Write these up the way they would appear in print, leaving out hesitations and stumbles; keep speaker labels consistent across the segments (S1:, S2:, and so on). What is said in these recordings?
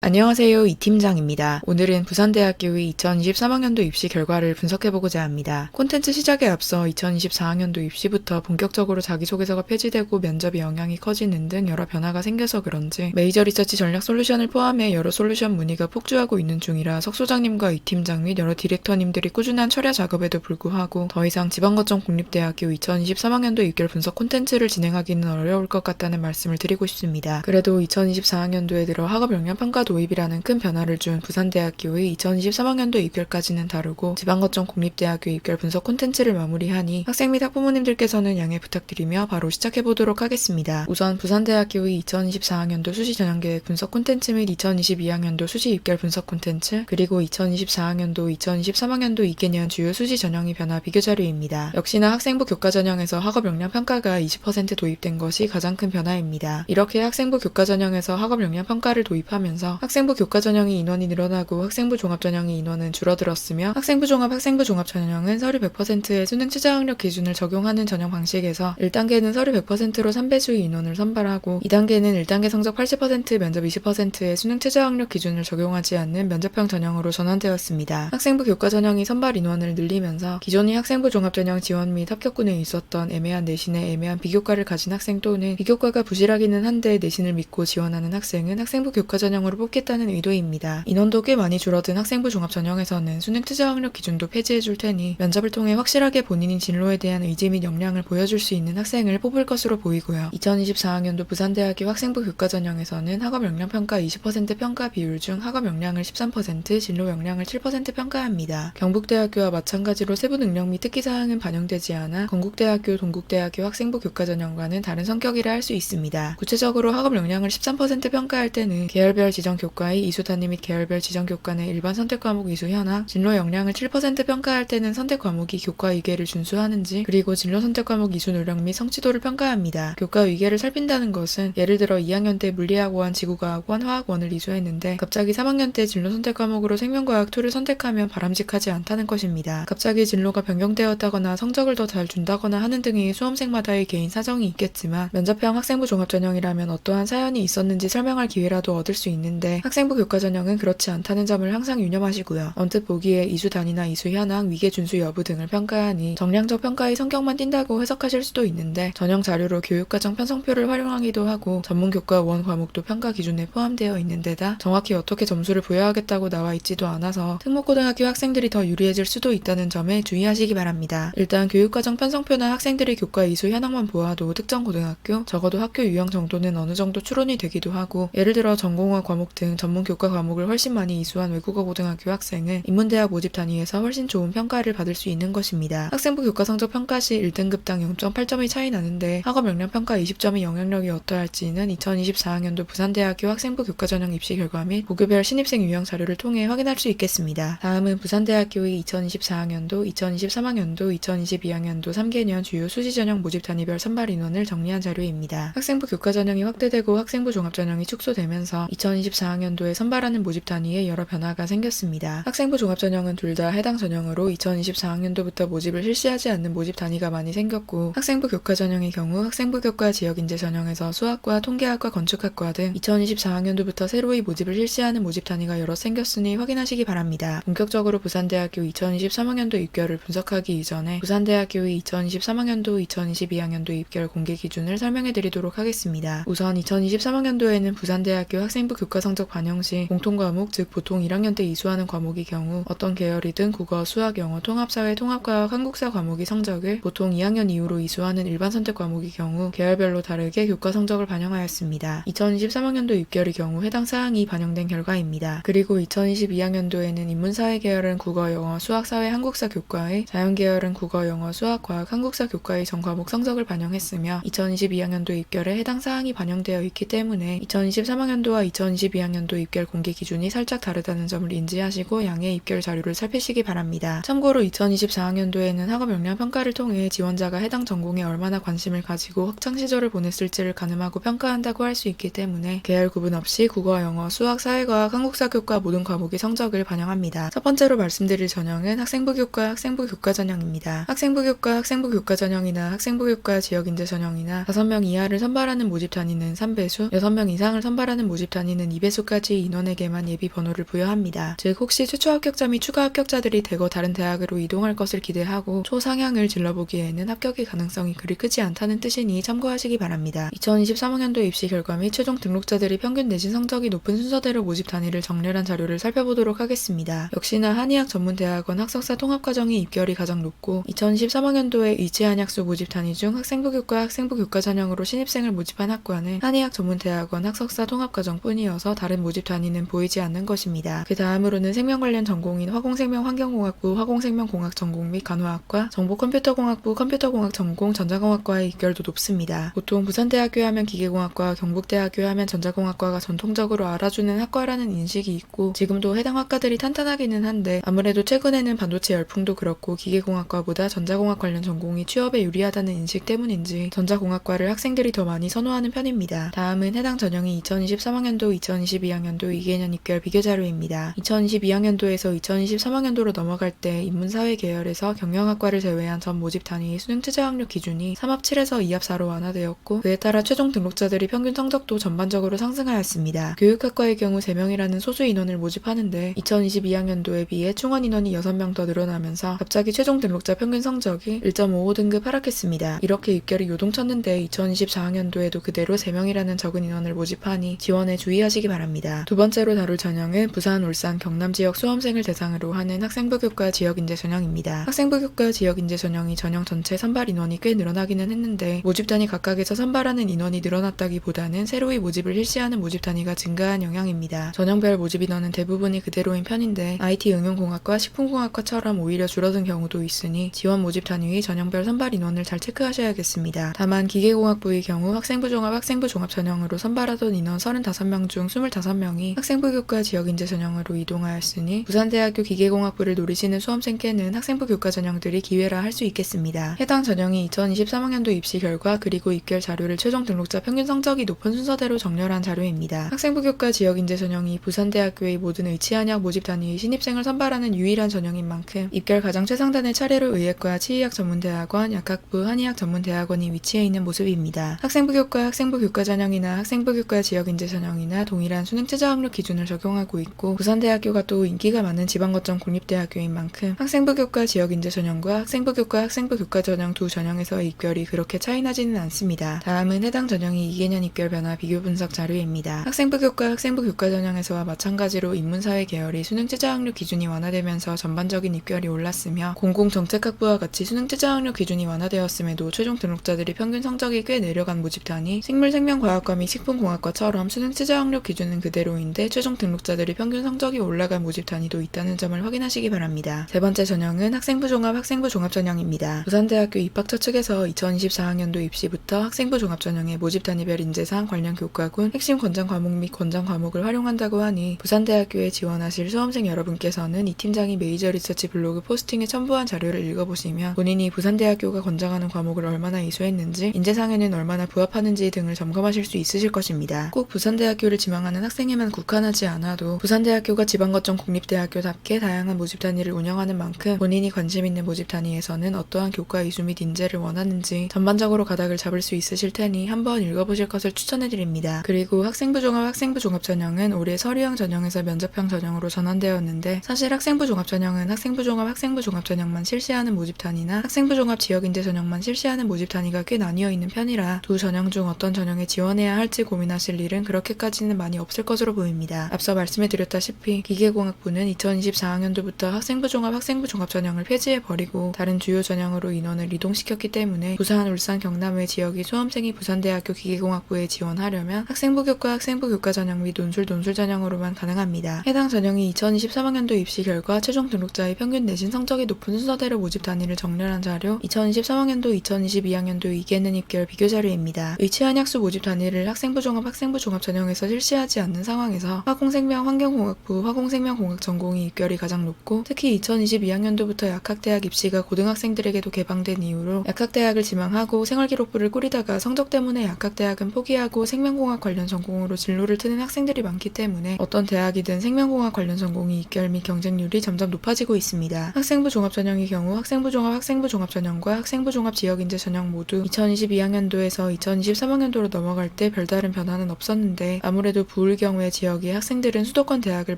S1: 안녕하세요. 이 팀장입니다. 오늘은 부산대학교의 2023학년도 입시 결과를 분석해보고자 합니다. 콘텐츠 시작에 앞서 2024학년도 입시부터 본격적으로 자기소개서가 폐지되고 면접의 영향이 커지는 등 여러 변화가 생겨서 그런지 메이저 리서치 전략 솔루션을 포함해 여러 솔루션 문의가 폭주하고 있는 중이라 석 소장님과 이 팀장 및 여러 디렉터님들이 꾸준한 철야 작업에도 불구하고 더 이상 지방거점 국립대학교 2023학년도 입결 분석 콘텐츠를 진행하기는 어려울 것 같다는 말씀을 드리고 싶습니다. 그래도 2024학년도에 들어 학업 역량 평가 도입이라는 큰 변화를 준 부산대학교의 2023학년도 입결까지는 다루고 지방거점 국립대학교 입결 분석 콘텐츠를 마무리하니 학생 및 학부모님들께서는 양해 부탁드리며 바로 시작해보도록 하겠습니다. 우선 부산대학교의 2024학년도 수시 전형계획 분석 콘텐츠 및 2022학년도 수시 입결 분석 콘텐츠 그리고 2024학년도 2023학년도 2개년 주요 수시 전형의 변화 비교 자료입니다. 역시나 학생부 교과 전형에서 학업 역량 평가가 20% 도입된 것이 가장 큰 변화입니다. 이렇게 학생부 교과 전형에서 학업 역량 평가를 도입하면서 학생부 교과 전형의 인원이 늘어나고 학생부 종합 전형의 인원은 줄어들었으며 학생부 종합 전형은 서류 100%의 수능 최저학력 기준을 적용하는 전형 방식에서 1단계는 서류 100%로 3배수의 인원을 선발하고 2단계는 1단계 성적 80% 면접 20%의 수능 최저학력 기준을 적용하지 않는 면접형 전형으로 전환되었습니다. 학생부 교과 전형이 선발 인원을 늘리면서 기존의 학생부 종합 전형 지원 및 합격군에 있었던 애매한 내신의 애매한 비교과를 가진 학생 또는 비교과가 부실하기는 한데 내신을 믿고 지원하는 학생은 학생부 교과 전형으로 뽑겠다는 의도입니다. 인원도 꽤 많이 줄어든 학생부 종합 전형에서는 수능 최저학력 기준도 폐지해줄 테니 면접을 통해 확실하게 본인인 진로에 대한 의지 및 역량을 보여줄 수 있는 학생을 뽑을 것으로 보이고요. 2024학년도 부산대학교 학생부 교과 전형에서는 학업 역량 평가 20% 평가 비율 중 학업 역량을 13%, 진로 역량을 7% 평가합니다. 경북대학교와 마찬가지로 세부 능력 및 특기사항은 반영되지 않아 건국대학교, 동국대학교 학생부 교과 전형과는 다른 성격이라 할 수 있습니다. 구체적으로 학업 역량을 13% 평가할 때는 계열별 지정 교과의 이수 단위 및 계열별 지정 교과의 일반 선택 과목 이수 현황, 진로 역량을 7% 평가할 때는 선택 과목이 교과 위계를 준수하는지, 그리고 진로 선택 과목 이수 노력 및 성취도를 평가합니다. 교과 위계를 살핀다는 것은 예를 들어 2학년 때 물리학원, 지구과학원, 화학원을 이수했는데 갑자기 3학년 때 진로 선택 과목으로 생명과학 2를 선택하면 바람직하지 않다는 것입니다. 갑자기 진로가 변경되었다거나 성적을 더 잘 준다거나 하는 등의 수험생마다의 개인 사정이 있겠지만 면접형 학생부 종합 전형이라면 어떠한 사연이 있었는지 설명할 기회라도 얻을 수 있는데 학생부 교과 전형은 그렇지 않다는 점을 항상 유념하시고요. 언뜻 보기에 이수 단위나 이수 현황, 위계 준수 여부 등을 평가하니 정량적 평가의 성격만 띈다고 해석하실 수도 있는데 전형 자료로 교육과정 편성표를 활용하기도 하고 전문 교과 원 과목도 평가 기준에 포함되어 있는 데다 정확히 어떻게 점수를 부여하겠다고 나와 있지도 않아서 특목고등학교 학생들이 더 유리해질 수도 있다는 점에 주의하시기 바랍니다. 일단 교육과정 편성표나 학생들의 교과 이수 현황만 보아도 특정 고등학교, 적어도 학교 유형 정도는 어느 정도 추론이 되기도 하고 예를 들어 전공화 과목 등 전문 교과 과목을 훨씬 많이 이수한 외국어 고등학교 학생은 인문대학 모집 단위에서 훨씬 좋은 평가를 받을 수 있는 것입니다. 학생부 교과 성적 평가 시 1등급당 0.8점의 차이 나는데 학업 역량 평가 20점의 영향력이 어떠할지는 2024학년도 부산대학교 학생부 교과 전형 입시 결과 및 고교별 신입생 유형 자료를 통해 확인할 수 있겠습니다. 다음은 부산대학교의 2024학년도, 2023학년도, 2022학년도 3개년 주요 수시 전형 모집 단위별 선발 인원을 정리한 자료입니다. 학생부 교과 전형이 확대되고 학생부 종합 전형이 축소되면서 2024학년도에 선발하는 모집 단위에 여러 변화가 생겼습니다. 학생부 종합 전형은 둘 다 해당 전형으로 2024학년도부터 모집을 실시하지 않는 모집 단위가 많이 생겼고 학생부 교과 전형의 경우 학생부 교과 지역인재 전형에서 수학과 통계학과 건축학과 등 2024학년도부터 새로이 모집을 실시하는 모집 단위가 여러 생겼으니 확인하시기 바랍니다. 본격적으로 부산대학교 2023학년도 입결을 분석하기 이전에 부산대학교의 2023학년도, 2022학년도 입결 공개 기준을 설명해 드리도록 하겠습니다. 우선 2023학년도에는 부산대학교 학생부 교과 성적 반영 시 공통과목 즉 보통 1학년 때 이수하는 과목의 경우 어떤 계열이든 국어, 수학, 영어, 통합사회, 통합과학, 한국사 과목의 성적을 보통 2학년 이후로 이수하는 일반 선택 과목의 경우 계열별로 다르게 교과 성적을 반영하였습니다. 2023학년도 입결의 경우 해당 사항이 반영된 결과입니다. 그리고 2022학년도에는 인문사회 계열은 국어, 영어, 수학, 사회, 한국사 교과의, 자연계열은 국어, 영어, 수학, 과학, 한국사 교과의 전 과목 성적을 반영했으며 2022학년도 입결에 해당 사항이 반영되어 있기 때문에 2023학년도와 2022학년도 입결 공개 기준이 살짝 다르다는 점을 인지하시고 양해 입결 자료를 살피시기 바랍니다. 참고로 2024학년도에는 학업 역량 평가를 통해 지원자가 해당 전공에 얼마나 관심을 가지고 학창 시절을 보냈을지를 가늠하고 평가한다고 할 수 있기 때문에 계열 구분 없이 국어, 영어, 수학, 사회과학, 한국사 교과 모든 과목의 성적을 반영합니다. 첫 번째로 말씀드릴 전형은 학생부 교과, 학생부 교과 전형입니다. 학생부 교과, 학생부 교과 전형이나 학생부 교과 지역인재 전형이나 5명 이하를 선발하는 모집 단위는 3배수, 6명 이상을 선발하는 모집 단위는 2배수 비례수까지 인원에게만 예비 번호를 부여합니다. 즉 혹시 최초 합격자 및 추가 합격자들이 대거 다른 대학으로 이동할 것을 기대하고 초상향을 질러보기에는 합격의 가능성이 그리 크지 않다는 뜻이니 참고하시기 바랍니다. 2023학년도 입시 결과 및 최종 등록자들이 평균 내신 성적이 높은 순서대로 모집 단위를 정렬한 자료를 살펴보도록 하겠습니다. 역시나 한의학 전문대학원 학석사 통합과정이 입결이 가장 높고 2023학년도에 의치한약수 모집 단위 중 학생부 교과 학생부 교과 전형으로 신입생을 모집한 학과는 한의학 전문대학원 학석사 통합과정뿐이어서 다른 모집 단위는 보이지 않는 것입니다. 그 다음으로는 생명 관련 전공인 화공생명 환경공학부 화공생명공학 전공 및 간호학과, 정보컴퓨터공학부 컴퓨터공학 전공 전자공학과의 입결도 높습니다. 보통 부산대학교 하면 기계공학과, 경북대학교 하면 전자공학과가 전통적으로 알아주는 학과라는 인식이 있고 지금도 해당 학과들이 탄탄하기는 한데 아무래도 최근에는 반도체 열풍도 그렇고 기계공학과보다 전자공학 관련 전공이 취업에 유리하다는 인식 때문인지 전자공학과를 학생들이 더 많이 선호하는 편입니다. 다음은 해당 전형이 2023학년도, 2022학년도 2개년 입결 비교 자료입니다. 2022학년도에서 2023학년도로 넘어갈 때 인문사회 계열에서 경영학과를 제외한 전 모집 단위의 수능 최저 학력 기준이 3합 7에서 2합 4로 완화되었고 그에 따라 최종 등록자들이 평균 성적도 전반적으로 상승하였습니다. 교육학과의 경우 3명이라는 소수 인원을 모집하는데 2022학년도에 비해 충원 인원이 6명 더 늘어나면서 갑자기 최종 등록자 평균 성적이 1.55등급 하락했습니다. 이렇게 입결이 요동쳤는데 2024학년도에도 그대로 3명이라는 적은 인원을 모집하니 지원에 주의하시기 바랍니다. 두 번째로 다룰 전형은 부산, 울산, 경남 지역 수험생을 대상으로 하는 학생부 교과 지역인재 전형입니다. 학생부 교과 지역인재 전형이 전형 전체 선발 인원이 꽤 늘어나기는 했는데 모집 단위 각각에서 선발하는 인원이 늘어났다기보다는 새로이 모집을 실시하는 모집 단위가 증가한 영향입니다. 전형별 모집 인원은 대부분이 그대로인 편인데 IT 응용공학과 식품공학과처럼 오히려 줄어든 경우도 있으니 지원 모집 단위의 전형별 선발 인원을 잘 체크하셔야겠습니다. 다만 기계공학부의 경우 학생부 종합 학생부 종합 전형으로 선발하던 인원 35명 중 25명이 학생부 교과 지역인재 전형으로 이동하였으니 부산대학교 기계공학부를 노리시는 수험생께는 학생부 교과 전형들이 기회라 할 수 있겠습니다. 해당 전형이 2023학년도 입시 결과 그리고 입결 자료를 최종 등록자 평균 성적이 높은 순서대로 정렬한 자료입니다. 학생부 교과 지역인재 전형이 부산대학교의 모든 의치한약 모집 단위의 신입생을 선발하는 유일한 전형인 만큼 입결 가장 최상단의 차례로 의예과, 치의학 전문대학원, 약학부, 한의학 전문대학원이 위치해 있는 모습입니다. 학생부 교과, 학생부 교과 전형이나 학생부 교과 지역인재 전형이나 동일한 수능 최저 학력 기준을 적용하고 있고 부산대학교가 또 인기가 많은 지방거점 공립대학교인 만큼 학생부 교과 지역인재 전형과 학생부 교과, 학생부 교과 전형 두 전형에서의 입결이 그렇게 차이나지는 않습니다. 다음은 해당 전형이 2개년 입결 변화 비교 분석 자료입니다. 학생부 교과, 학생부 교과 전형에서와 마찬가지로 인문사회 계열이 수능 최저 학력 기준이 완화되면서 전반적인 입결이 올랐으며 공공정책학부와 같이 수능 최저 학력 기준이 완화되었음에도 최종 등록자들이 평균 성적이 꽤 내려간 모집 단위 생물생명과학과 및 식품공학과처럼 수능 최저 학력 기준은 그대로인데 최종 등록자들이 평균 성적이 올라간 모집 단위도 있다는 점을 확인하시기 바랍니다. 세 번째 전형은 학생부 종합 학생부 종합 전형입니다. 부산대학교 입학처 측에서 2024학년도 입시부터 학생부 종합 전형의 모집 단위별 인재상 관련 교과군 핵심 권장 과목 및 권장 과목을 활용한다고 하니 부산대학교에 지원하실 수험생 여러분께서는 이 팀장이 메이저 리서치 블로그 포스팅에 첨부한 자료를 읽어보시면 본인이 부산대학교가 권장하는 과목을 얼마나 이수했는지 인재상에는 얼마나 부합하는지 등을 점검하실 수 있으실 것입니다. 꼭 부산대학교를 지망하는 학생에만 국한하지 않아도 부산대학교가 지방거점 공립대학교답게 다양한 모집 단위를 운영하는 만큼 본인이 관심 있는 모집 단위에서는 어떠한 교과 이수 및 인재를 원하는지 전반적으로 가닥을 잡을 수 있으실 테니 한번 읽어보실 것을 추천해드립니다. 그리고 학생부 종합 학생부 종합 전형은 올해 서류형 전형에서 면접형 전형으로 전환되었는데 사실 학생부 종합 전형은 학생부 종합 학생부 종합 전형만 실시하는 모집 단위나 학생부 종합 지역인재 전형만 실시하는 모집 단위가 꽤 나뉘어 있는 편이라 두 전형 중 어떤 전형에 지원해야 할지 고민하실 일은 그렇게까지는 많이 없을 것으로 보입니다. 앞서 말씀해드렸다시피 기계공학부는 2024학년도부터 학생부 종합 학생부 종합 전형을 폐지해버리고 다른 주요 전형으로 인원을 이동시켰기 때문에 부산, 울산, 경남 외 지역의 수험생이 부산대학교 기계공학부에 지원하려면 학생부 교과 학생부 교과 전형 및 논술 전형으로만 가능합니다. 해당 전형이 2023학년도 입시 결과 최종 등록자의 평균 내신 성적이 높은 순서대로 모집 단위를 정렬한 자료 2023학년도 2022학년도 2개년 입결 비교 자료입니다. 의치한약수 모집 단위를 학생부 종합 학생부 종합 전형에서 실시하지 않는 상황에서 화공생명 환경공학부 화공생명공학 전공이 입결이 가장 높고 특히 2022학년도부터 약학대학 입시가 고등학생들에게도 개방된 이후로 약학대학을 지망하고 생활기록부를 꾸리다가 성적 때문에 약학대학은 포기하고 생명공학 관련 전공으로 진로를 트는 학생들이 많기 때문에 어떤 대학이든 생명공학 관련 전공이 입결 및 경쟁률이 점점 높아지고 있습니다. 학생부 종합 전형의 경우 학생부 종합 학생부 종합 전형과 학생부 종합 지역인재 전형 모두 2022학년도에서 2023학년도로 넘어갈 때 별다른 변화는 없었는데 아무래도 좋을 경우에 지역이 학생들은 수도권 대학을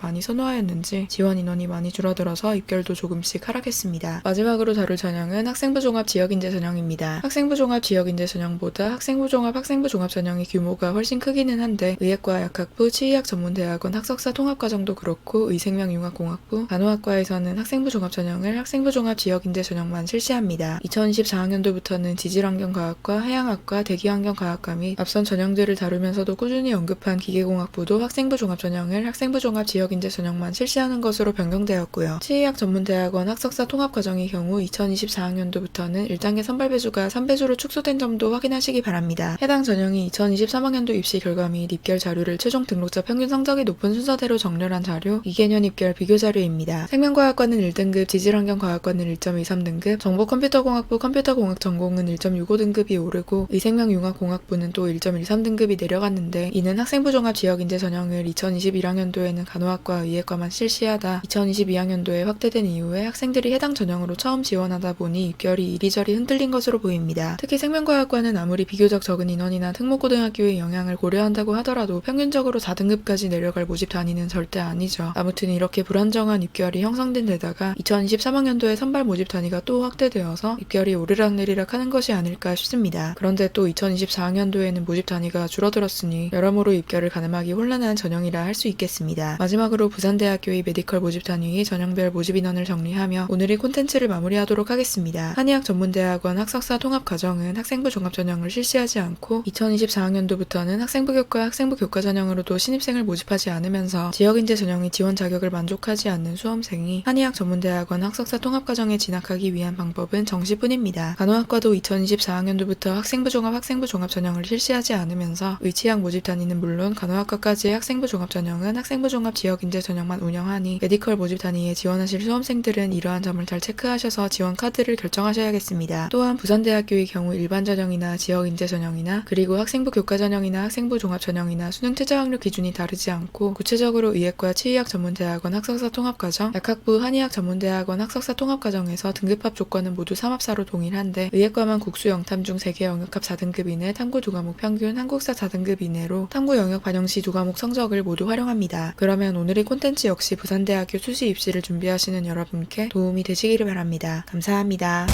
S1: 많이 선호하였는지 지원 인원이 많이 줄어들어서 입결도 조금씩 하락했습니다. 마지막으로 다룰 전형은 학생부 종합 지역인재 전형입니다. 학생부 종합 지역인재 전형보다 학생부 종합 학생부 종합 전형의 규모가 훨씬 크기는 한데 의예과 약학부, 치의학 전문대학원 학석사 통합과정도 그렇고 의생명융합공학부, 간호학과에서는 학생부 종합 전형을 학생부 종합 지역인재 전형만 실시합니다. 2024학년도부터는 지질환경과학과, 해양학과, 대기환경과학과 및 앞선 전형들을 다루면서도 꾸준히 언급한 기계공학부도 학생부 종합 전형을 학생부 종합 지역인재 전형만 실시하는 것으로 변경되었고요. 치의학 전문대학원 학석사 통합과정의 경우 2024학년도부터는 1단계 선발배수가 3배수로 축소된 점도 확인하시기 바랍니다. 해당 전형이 2023학년도 입시 결과 및 입결 자료를 최종 등록자 평균 성적이 높은 순서대로 정렬한 자료, 2개년 입결 비교 자료입니다. 생명과학과는 1등급, 지질환경과학과는 1.23등급, 정보컴퓨터공학부 컴퓨터공학 전공은 1.65등급이 오르고 의생명융합공학부는 또 1.13등급이 내려갔는데 이는 학생부 종합 지역인재 전형을 2021학년도에는 간호학과, 의예과만 실시하다 2022학년도에 확대된 이후에 학생들이 해당 전형으로 처음 지원하다 보니 입결이 이리저리 흔들린 것으로 보입니다. 특히 생명과학과는 아무리 비교적 적은 인원이나 특목고등학교의 영향을 고려한다고 하더라도 평균적으로 4등급까지 내려갈 모집 단위는 절대 아니죠. 아무튼 이렇게 불안정한 입결이 형성된 데다가 2023학년도에 선발 모집 단위가 또 확대되어서 입결이 오르락내리락 하는 것이 아닐까 싶습니다. 그런데 또 2024학년도에는 모집 단위가 줄어들었으니 여러모로 입결을 가늠하기 혼란한 전형이라 할 수 있겠습니다. 마지막으로 부산대학교의 메디컬 모집 단위의 전형별 모집 인원을 정리하며 오늘의 콘텐츠를 마무리하도록 하겠습니다. 한의학 전문대학원 학석사 통합과정은 학생부 종합 전형을 실시하지 않고 2024학년도부터는 학생부 교과, 학생부 교과 전형으로도 신입생을 모집하지 않으면서 지역인재 전형의 지원 자격을 만족하지 않는 수험생이 한의학 전문대학원 학석사 통합과정에 진학하기 위한 방법은 정시뿐입니다. 간호학과도 2024학년도부터 학생부 종합, 학생부 종합 전형을 실시하지 않으면서 의치학 모집 단위는 물론 간호학과까지의 학생부 종합 전형은 학생부 종합 지역인재 전형만 운영하니 메디컬 모집 단위에 지원하실 수험생들은 이러한 점을 잘 체크하셔서 지원 카드를 결정하셔야겠습니다. 또한 부산대학교의 경우 일반 전형이나 지역인재 전형이나 그리고 학생부 교과 전형이나 학생부 종합 전형이나 수능 최저 학력 기준이 다르지 않고 구체적으로 의예과 치의학 전문대학원 학석사 통합과정, 약학부 한의학 전문대학원 학석사 통합과정에서 등급합 조건은 모두 3합사로 동일한데 의예과만 국수 영탐 중 3개 영역합 4등급 이내, 탐구 2과목 평균, 한국사 4등급 이내로 탐구 영역 반영 시 2과목 성적을 모두 활용합니다. 그러면 오늘의 콘텐츠 역시 부산대학교 수시 입시를 준비하시는 여러분께 도움이 되시기를 바랍니다. 감사합니다.